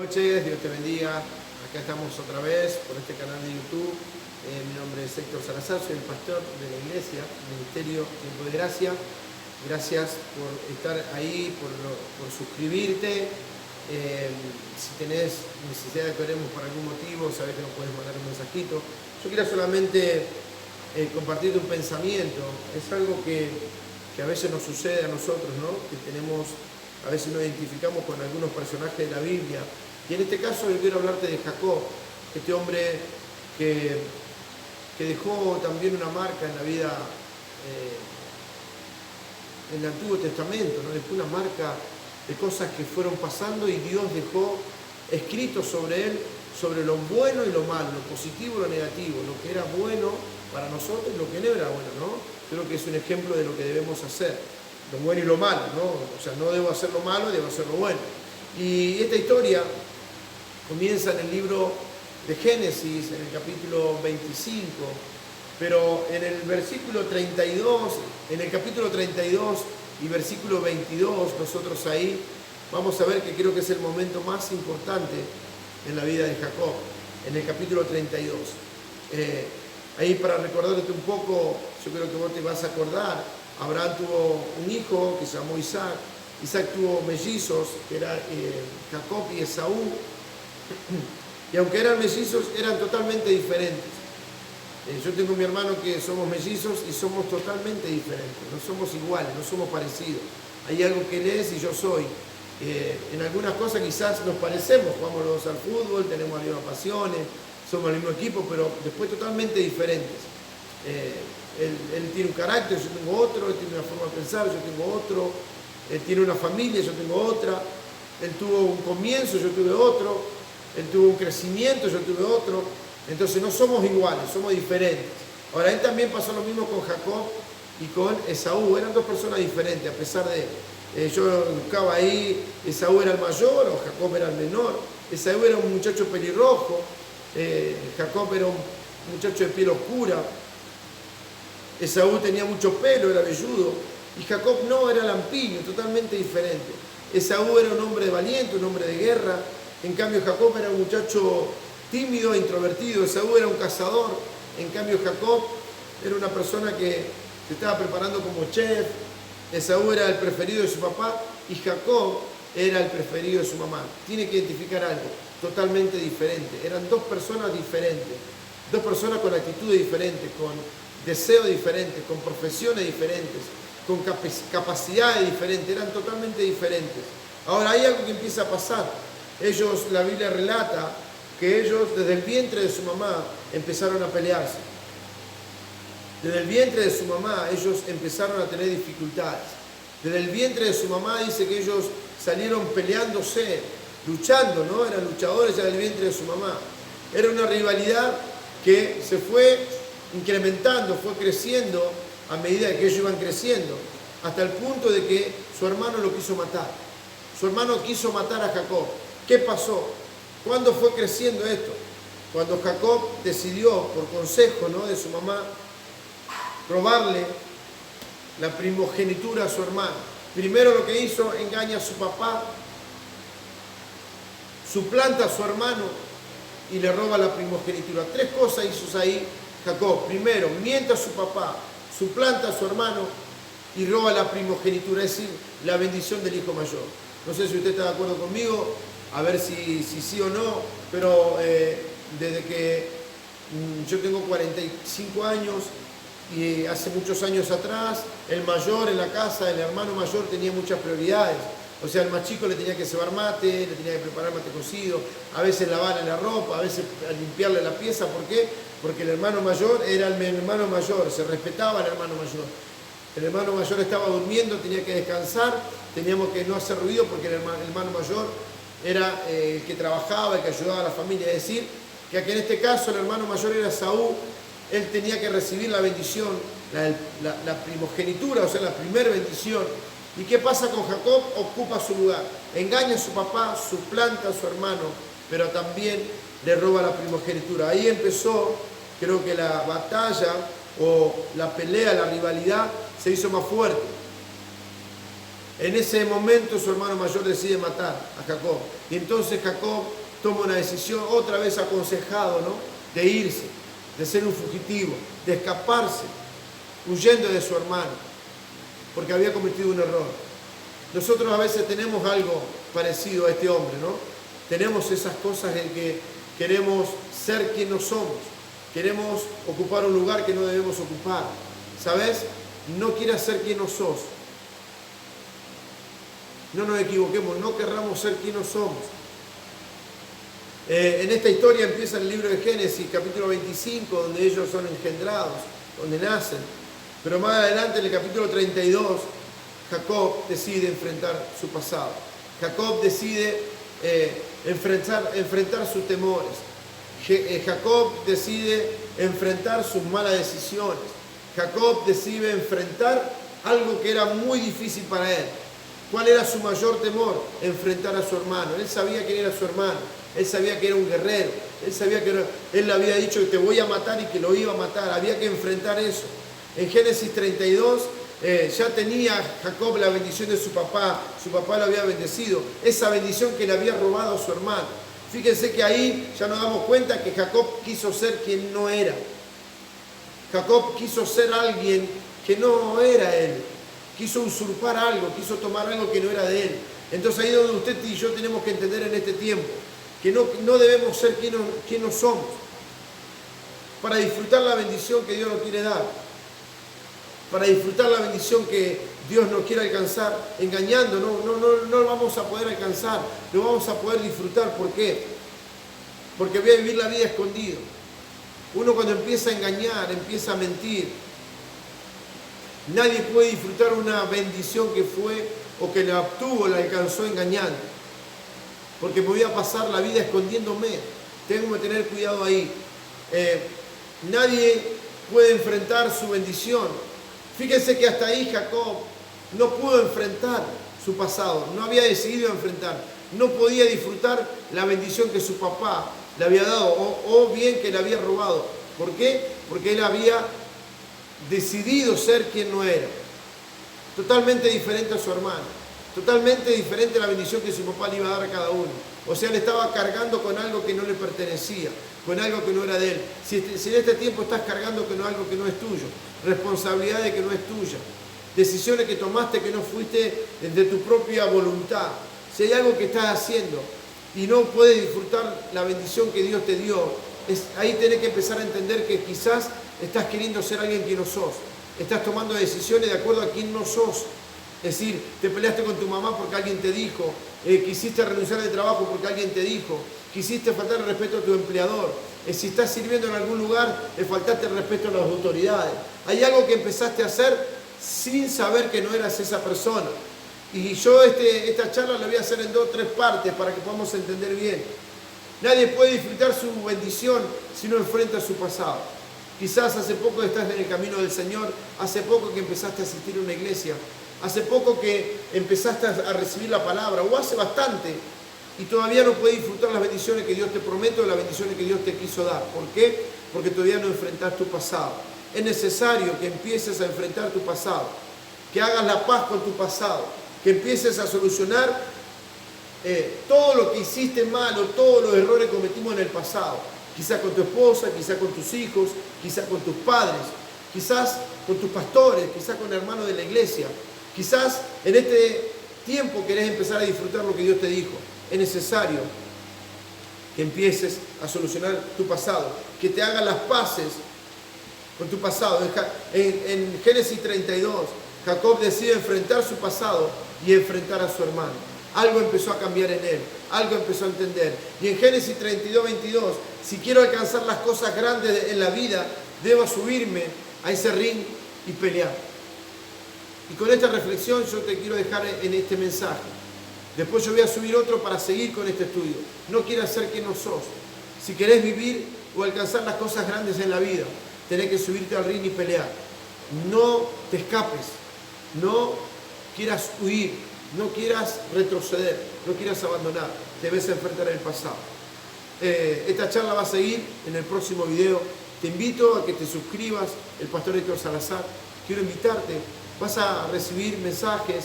noches, Dios te bendiga. Acá estamos otra vez por este canal de YouTube. Mi nombre es Héctor Salazar, soy el pastor de la iglesia, Ministerio Tiempo de Gracia. Gracias por estar ahí, por suscribirte. Si tenés necesidad de que oremos por algún motivo, sabés que nos puedes mandar un mensajito. Yo quiero solamente compartirte un pensamiento. Es algo que a veces nos sucede a nosotros, ¿no? Que a veces nos identificamos con algunos personajes de la Biblia. Y en este caso yo quiero hablarte de Jacob, este hombre que dejó también una marca en la vida en el Antiguo Testamento, ¿no? Dejó una marca de cosas que fueron pasando y Dios dejó escrito sobre él, sobre lo bueno y lo malo, lo positivo y lo negativo, lo que era bueno para nosotros y lo que no era bueno, ¿no? Creo que es un ejemplo de lo que debemos hacer, lo bueno y lo malo, ¿no? O sea, no debo hacer lo malo, debo hacer lo bueno. Y esta historia comienza en el libro de Génesis, en el capítulo 25, pero en el versículo 32, en el capítulo 32 y versículo 22, nosotros ahí vamos a ver que creo que es el momento más importante en la vida de Jacob, en el capítulo 32. Ahí para recordarte un poco, yo creo que vos te vas a acordar, Abraham tuvo un hijo que se llamó Isaac. Isaac tuvo mellizos, que eran Jacob y Esaú. Y aunque eran mellizos, eran totalmente diferentes. Yo tengo mi hermano que somos mellizos y somos totalmente diferentes. No somos iguales, no somos parecidos. Hay algo que él es y yo soy. En algunas cosas quizás nos parecemos. Jugamos los dos al fútbol, tenemos las mismas pasiones, somos el mismo equipo, pero después totalmente diferentes. Él tiene un carácter, yo tengo otro, él tiene una forma de pensar, yo tengo otro, él tiene una familia, yo tengo otra, él tuvo un comienzo, yo tuve otro, él tuvo un crecimiento, yo tuve otro, entonces no somos iguales, somos diferentes. Ahora, él también pasó lo mismo con Jacob y con Esaú, eran dos personas diferentes, a pesar de, yo buscaba ahí, Esaú era el mayor o Jacob era el menor, Esaú era un muchacho pelirrojo, Jacob era un muchacho de piel oscura, Esaú tenía mucho pelo, era velludo, y Jacob no, era lampiño, totalmente diferente. Esaú era un hombre valiente, un hombre de guerra, en cambio Jacob era un muchacho tímido e introvertido. Esaú era un cazador, en cambio Jacob era una persona que se estaba preparando como chef. Esaú era el preferido de su papá y Jacob era el preferido de su mamá. Tiene que identificar algo totalmente diferente. Eran dos personas diferentes, dos personas con actitudes diferentes, con deseos diferentes, con profesiones diferentes, con capacidades diferentes, eran totalmente diferentes. Ahora hay algo que empieza a pasar. La Biblia relata que ellos desde el vientre de su mamá empezaron a pelearse. Desde el vientre de su mamá ellos empezaron a tener dificultades. Desde el vientre de su mamá dice que ellos salieron peleándose, luchando, ¿no? Eran luchadores ya del vientre de su mamá. Era una rivalidad que se fue incrementando, fue creciendo a medida que ellos iban creciendo, hasta el punto de que su hermano lo quiso matar. Su hermano quiso matar a Jacob. ¿Qué pasó? ¿Cuándo fue creciendo esto? Cuando Jacob decidió, por consejo, ¿no?, de su mamá, robarle la primogenitura a su hermano. Primero lo que hizo, engaña a su papá, suplanta a su hermano y le roba la primogenitura. Tres cosas hizo ahí Jacob. Primero, miente a su papá, suplanta a su hermano y roba la primogenitura, es decir, la bendición del hijo mayor. No sé si usted está de acuerdo conmigo, a ver si sí o no, pero desde que yo tengo 45 años y hace muchos años atrás, el mayor en la casa, el hermano mayor tenía muchas prioridades. O sea, el más chico le tenía que cebar mate, le tenía que preparar mate cocido, a veces lavarle la ropa, a veces limpiarle la pieza. ¿Por qué? Porque el hermano mayor era el hermano mayor, se respetaba al hermano mayor. El hermano mayor estaba durmiendo, tenía que descansar, teníamos que no hacer ruido porque el hermano mayor era el que trabajaba, el que ayudaba a la familia. Es decir, que aquí en este caso el hermano mayor era Saúl, él tenía que recibir la bendición, la primogenitura, o sea, la primera bendición. ¿Y qué pasa con Jacob? Ocupa su lugar, engaña a su papá, suplanta a su hermano, pero también le roba la primogenitura. Ahí empezó, creo que la batalla o la pelea, la rivalidad se hizo más fuerte. En ese momento su hermano mayor decide matar a Jacob. Y entonces Jacob toma una decisión, otra vez aconsejado, ¿no?, de irse, de ser un fugitivo, de escaparse, huyendo de su hermano, porque había cometido un error. Nosotros a veces tenemos algo parecido a este hombre, ¿no? Tenemos esas cosas en que queremos ser quien no somos, queremos ocupar un lugar que no debemos ocupar. ¿Sabes? No quieras ser quien no sos. No nos equivoquemos, no querramos ser quien no somos. En esta historia empieza el libro de Génesis, capítulo 25, donde ellos son engendrados, donde nacen. Pero más adelante, en el capítulo 32, Jacob decide enfrentar su pasado. Jacob decide enfrentar sus temores. Jacob decide enfrentar sus malas decisiones. Jacob decide enfrentar algo que era muy difícil para él. ¿Cuál era su mayor temor? Enfrentar a su hermano. Él sabía quién era su hermano. Él sabía que era un guerrero. Él sabía que él le había dicho que te voy a matar y que lo iba a matar. Había que enfrentar eso. En Génesis 32 ya tenía Jacob la bendición de su papá. Su papá lo había bendecido. Esa bendición que le había robado a su hermano. Fíjense que ahí ya nos damos cuenta que Jacob quiso ser quien no era. Jacob quiso ser alguien que no era él. Quiso usurpar algo, quiso tomar algo que no era de él. Entonces ahí es donde usted y yo tenemos que entender en este tiempo que no debemos ser quien no somos para disfrutar la bendición que Dios nos quiere dar, para disfrutar la bendición que Dios nos quiere alcanzar. Engañando no lo vamos a poder alcanzar, no vamos a poder disfrutar. ¿Por qué? Porque voy a vivir la vida escondido. Uno cuando empieza a engañar, empieza a mentir, nadie puede disfrutar una bendición que fue o que la obtuvo, la alcanzó engañando. Porque me voy a pasar la vida escondiéndome. Tengo que tener cuidado ahí. Nadie puede enfrentar su bendición. Fíjense que hasta ahí Jacob no pudo enfrentar su pasado. No había decidido enfrentar. No podía disfrutar la bendición que su papá le había dado o bien que le había robado. ¿Por qué? Porque él había decidido ser quien no era. Totalmente diferente a su hermano. Totalmente diferente a la bendición que su papá le iba a dar a cada uno. O sea, le estaba cargando con algo que no le pertenecía, con algo que no era de él. Si en este tiempo estás cargando con algo que no es tuyo, responsabilidades que no es tuya, decisiones que tomaste que no fuiste de tu propia voluntad, si hay algo que estás haciendo y no puedes disfrutar la bendición que Dios te dio, ahí tenés que empezar a entender que quizás estás queriendo ser alguien que no sos. Estás tomando decisiones de acuerdo a quién no sos. Es decir, te peleaste con tu mamá porque alguien te dijo, quisiste renunciar de trabajo porque alguien te dijo, quisiste faltar el respeto a tu empleador, si estás sirviendo en algún lugar, le faltaste el respeto a las autoridades. Hay algo que empezaste a hacer sin saber que no eras esa persona. Y yo esta charla la voy a hacer en 2 o 3 partes para que podamos entender bien. Nadie puede disfrutar su bendición si no enfrenta su pasado. Quizás hace poco estás en el camino del Señor, hace poco que empezaste a asistir a una iglesia, hace poco que empezaste a recibir la palabra, o hace bastante, y todavía no puedes disfrutar las bendiciones que Dios te promete o las bendiciones que Dios te quiso dar. ¿Por qué? Porque todavía no enfrentas tu pasado. Es necesario que empieces a enfrentar tu pasado, que hagas la paz con tu pasado, que empieces a solucionar todo lo que hiciste mal o todos los errores que cometimos en el pasado. Quizás con tu esposa, quizás con tus hijos, quizás con tus padres, quizás con tus pastores, quizás con hermanos de la iglesia. Quizás en este tiempo querés empezar a disfrutar lo que Dios te dijo. Es necesario que empieces a solucionar tu pasado, que te hagas las paces con tu pasado. En Génesis 32, Jacob decide enfrentar su pasado y enfrentar a su hermano. Algo empezó a cambiar en él, algo empezó a entender. Y en Génesis 32, 22, si quiero alcanzar las cosas grandes en la vida, debo subirme a ese ring y pelear. Y con esta reflexión yo te quiero dejar en este mensaje. Después yo voy a subir otro para seguir con este estudio. No quieras ser quien no sos. Si querés vivir o alcanzar las cosas grandes en la vida, tenés que subirte al ring y pelear. No te escapes, no quieras huir, no quieras retroceder, no quieras abandonar. Debes enfrentar el pasado. Esta charla va a seguir en el próximo video. Te invito a que te suscribas, el pastor Héctor Salazar. Quiero invitarte. Vas a recibir mensajes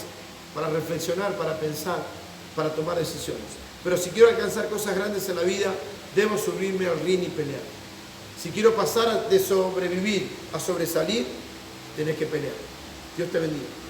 para reflexionar, para pensar, para tomar decisiones. Pero si quiero alcanzar cosas grandes en la vida, debo subirme al ring y pelear. Si quiero pasar de sobrevivir a sobresalir, tenés que pelear. Dios te bendiga.